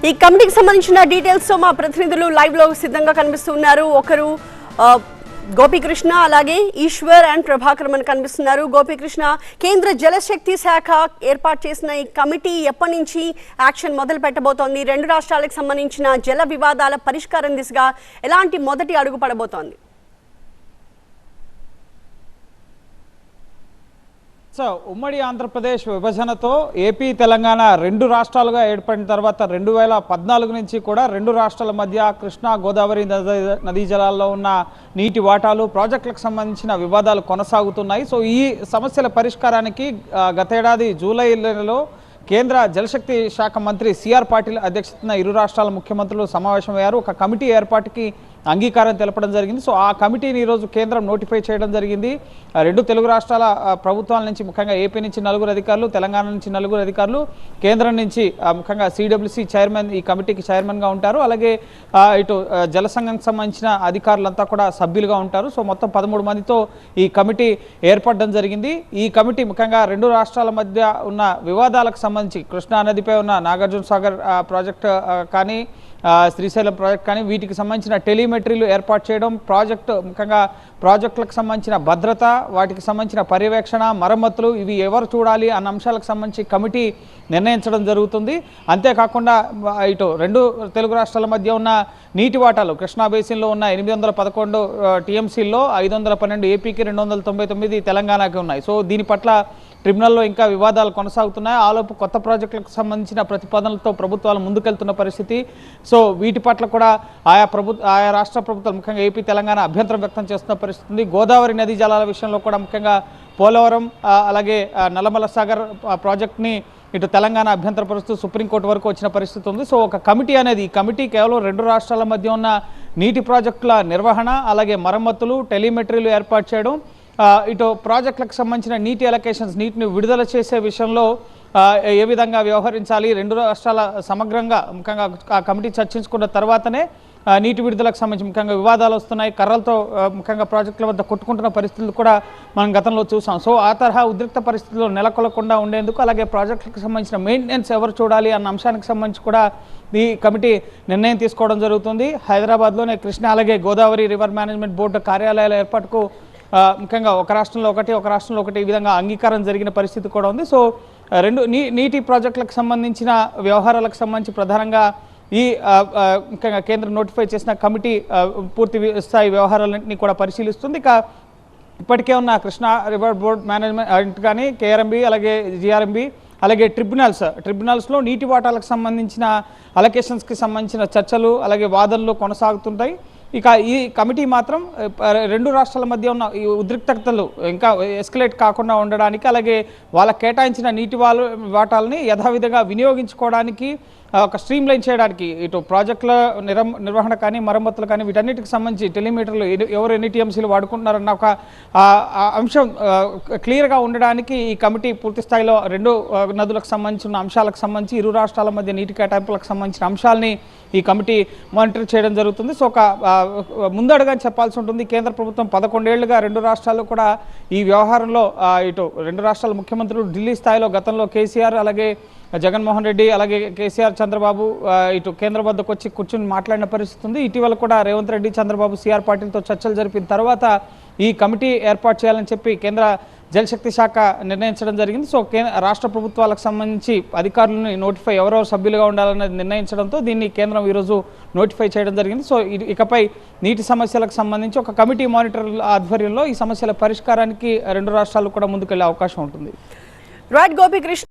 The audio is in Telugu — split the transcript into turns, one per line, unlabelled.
ఈ కమిటీకి సంబంధించిన డీటెయిల్స్ తో మా ప్రతినిధులు లైవ్ లో సిద్ధంగా కనిపిస్తున్నారు. ఒకరు గోపీకృష్ణ, అలాగే ఈశ్వర్ అండ్ ప్రభాకర్ మనకు కనిపిస్తున్నారు. గోపీకృష్ణ, కేంద్ర జలశక్తి శాఖ ఏర్పాటు చేసిన ఈ కమిటీ ఎప్పటి నుంచి యాక్షన్ మొదలు పెట్టబోతోంది? రెండు రాష్ట్రాలకు సంబంధించిన జల వివాదాల పరిష్కారం దిశగా ఎలాంటి మొదటి అడుగు పడబోతోంది?
ఉమ్మడి ఆంధ్రప్రదేశ్ విభజనతో ఏపీ తెలంగాణ రెండు రాష్ట్రాలుగా ఏర్పడిన తర్వాత 2014 నుంచి కూడా రెండు రాష్ట్రాల మధ్య కృష్ణా గోదావరి నదీ జలాల్లో ఉన్న నీటి వాటాలు ప్రాజెక్టులకు సంబంధించిన వివాదాలు కొనసాగుతున్నాయి. సో ఈ సమస్యల పరిష్కారానికి గతేడాది జూలై నెలలో కేంద్ర జలశక్తి శాఖ మంత్రి సిఆర్ పాటిల్ అధ్యక్షతన ఇరు రాష్ట్రాల ముఖ్యమంత్రులు సమావేశమయ్యారు. ఒక కమిటీ ఏర్పాటుకి అంగీకారం తెలపడం జరిగింది. సో ఆ కమిటీని ఈరోజు కేంద్రం నోటిఫై చేయడం జరిగింది. రెండు తెలుగు రాష్ట్రాల ప్రభుత్వాల నుంచి, ముఖ్యంగా ఏపీ నుంచి 4 అధికారులు, తెలంగాణ నుంచి 4 అధికారులు, కేంద్రం నుంచి ముఖ్యంగా సిడబ్ల్యూసి చైర్మన్ ఈ కమిటీకి చైర్మన్గా ఉంటారు. అలాగే ఇటు జలసంఘంకి సంబంధించిన అధికారులంతా కూడా సభ్యులుగా ఉంటారు. సో మొత్తం 13 మందితో ఈ కమిటీ ఏర్పడడం జరిగింది. ఈ కమిటీ ముఖ్యంగా రెండు రాష్ట్రాల మధ్య ఉన్న వివాదాలకు సంబంధించి కృష్ణా నదిపై ఉన్న నాగార్జున సాగర్ ప్రాజెక్ట్ కానీ, శ్రీశైలం ప్రాజెక్ట్ కానీ, వీటికి సంబంధించిన టెలిమెట్రీలు ఏర్పాటు చేయడం, ముఖ్యంగా ప్రాజెక్టులకు సంబంధించిన భద్రత, వాటికి సంబంధించిన పర్యవేక్షణ, మరమ్మతులు ఇవి ఎవరు చూడాలి అన్న అంశాలకు సంబంధించి కమిటీ నిర్ణయించడం జరుగుతుంది. అంతేకాకుండా ఇటు రెండు తెలుగు రాష్ట్రాల మధ్య ఉన్న నీటి వాటాలు కృష్ణా బేసిన్లో ఉన్న 811 టీఎంసీల్లో 512 ఏపీకి, 299 తెలంగాణకి ఉన్నాయి. సో దీని పట్ల ట్రిబ్యునల్లో ఇంకా వివాదాలు కొనసాగుతున్నాయి. ఆలోపు కొత్త ప్రాజెక్టులకు సంబంధించిన ప్రతిపాదనలతో ప్రభుత్వాలు ముందుకెళ్తున్న పరిస్థితి. సో వీటి పట్ల కూడా ఆయా రాష్ట్ర ప్రభుత్వాలు, ముఖ్యంగా ఏపీ, తెలంగాణ అభ్యంతరం వ్యక్తం చేస్తున్న పరిస్థితి ఉంది. గోదావరి నదీ జలాల విషయంలో కూడా ముఖ్యంగా పోలవరం అలాగే నల్లమల సాగర్ ప్రాజెక్ట్ని ఇటు తెలంగాణ అభ్యంతరపరుస్తూ సుప్రీంకోర్టు వరకు వచ్చిన పరిస్థితి ఉంది. సో ఒక కమిటీ అనేది, ఈ కమిటీ కేవలం రెండు రాష్ట్రాల మధ్య ఉన్న నీటి ప్రాజెక్టుల నిర్వహణ, అలాగే మరమ్మతులు, టెలిమెట్రీలు ఏర్పాటు చేయడం, ఇటు ప్రాజెక్టులకు సంబంధించిన నీటి అలొకేషన్స్, నీటిని విడుదల చేసే విషయంలో ఏ విధంగా వ్యవహరించాలి, రెండు రాష్ట్రాల సమగ్రంగా ముఖ్యంగా ఆ కమిటీ చర్చించుకున్న తర్వాతనే నీటి విడుదలకు సంబంధించి ముఖ్యంగా వివాదాలు వస్తున్నాయి. కర్రలతో ముఖ్యంగా ప్రాజెక్టుల వద్ద కొట్టుకుంటున్న పరిస్థితులు కూడా మనం గతంలో చూసాం. సో ఆ తరహా ఉద్రిక్త పరిస్థితుల్లో నెలకొలకుండా ఉండేందుకు, అలాగే ప్రాజెక్టులకు సంబంధించిన మెయింటెనెన్స్ ఎవరు చూడాలి అన్న అంశానికి సంబంధించి కూడా ఈ కమిటీ నిర్ణయం తీసుకోవడం జరుగుతుంది. హైదరాబాద్లోనే కృష్ణ అలాగే గోదావరి రివర్ మేనేజ్మెంట్ బోర్డు కార్యాలయాల ఏర్పాటుకు ముఖ్యంగా ఒక రాష్ట్రంలో ఒకటి ఈ విధంగా అంగీకారం జరిగిన పరిస్థితి కూడా ఉంది. సో రెండు నీటి ప్రాజెక్టులకు సంబంధించిన వ్యవహారాలకు సంబంధించి ప్రధానంగా ఈ ముఖ్యంగా కేంద్రం నోటిఫై చేసిన కమిటీ పూర్తి స్థాయి వ్యవహారాలన్నింటినీ కూడా పరిశీలిస్తుంది. ఇక ఇప్పటికే ఉన్న కృష్ణా రివర్ బోర్డ్ మేనేజ్మెంట్ కానీ, కేఆర్ఎంబి, అలాగే జిఆర్ఎంబి, అలాగే ట్రిబ్యునల్స్లో నీటి వాటాలకు సంబంధించిన అలొకేషన్స్కి సంబంధించిన చర్చలు అలాగే వాదనలు కొనసాగుతుంటాయి. ఇక ఈ కమిటీ మాత్రం రెండు రాష్ట్రాల మధ్య ఉన్న ఈ ఉద్రిక్తతలు ఇంకా ఎస్కలేట్ కాకుండా ఉండడానికి, అలాగే వాళ్ళ కేటాయించిన నీటి వాటాలని యథావిధిగా వినియోగించుకోవడానికి, ఒక స్ట్రీమ్లైన్ చేయడానికి, ఇటు ప్రాజెక్టుల నిర్వహణ కానీ, మరమ్మతులు కానీ, వీటన్నిటికి సంబంధించి టెలిమీటర్లు ఎవరు ఎన్ని టీఎంసీలు వాడుకుంటున్నారన్న ఒక అంశం క్లియర్గా ఉండడానికి ఈ కమిటీ పూర్తి స్థాయిలో రెండు నదులకు సంబంధించిన అంశాలకు సంబంధించి, ఇరు రాష్ట్రాల మధ్య నీటి కేటాయింపులకు సంబంధించిన అంశాలని ఈ కమిటీ మానిటర్ చేయడం జరుగుతుంది. సో ఒక ముందడుగా చెప్పాల్సి ఉంటుంది. కేంద్ర ప్రభుత్వం 11 ఏళ్లుగా రెండు రాష్ట్రాలు కూడా ఈ వ్యవహారంలో ఇటు రెండు రాష్ట్రాల ముఖ్యమంత్రులు ఢిల్లీ స్థాయిలో గతంలో కేసీఆర్, అలాగే జగన్మోహన్ రెడ్డి, అలాగే కేసీఆర్, చంద్రబాబు ఇటు కేంద్రం వద్దకు వచ్చి కూర్చుని మాట్లాడిన పరిస్థితి ఉంది. ఇటీవల కూడా రేవంత్ రెడ్డి, చంద్రబాబు, సిఆర్ పాటిల్తో చర్చలు జరిపిన తర్వాత ఈ కమిటీ ఏర్పాటు చేయాలని చెప్పి కేంద్ర జలశక్తి శాఖ నిర్ణయించడం జరిగింది. సో రాష్ట్ర ప్రభుత్వాలకు సంబంధించి అధికారులను నోటిఫై ఎవరెవరు సభ్యులుగా ఉండాలనేది నిర్ణయించడంతో దీన్ని కేంద్రం ఈరోజు నోటిఫై చేయడం జరిగింది. సో ఇకపై నీటి సమస్యలకు సంబంధించి ఒక కమిటీ మానిటర్ ఆధ్వర్యంలో ఈ సమస్యల పరిష్కారానికి రెండు రాష్ట్రాలు కూడా ముందుకెళ్లే అవకాశం ఉంటుంది.
రైట్ గోపీకృష్ణ.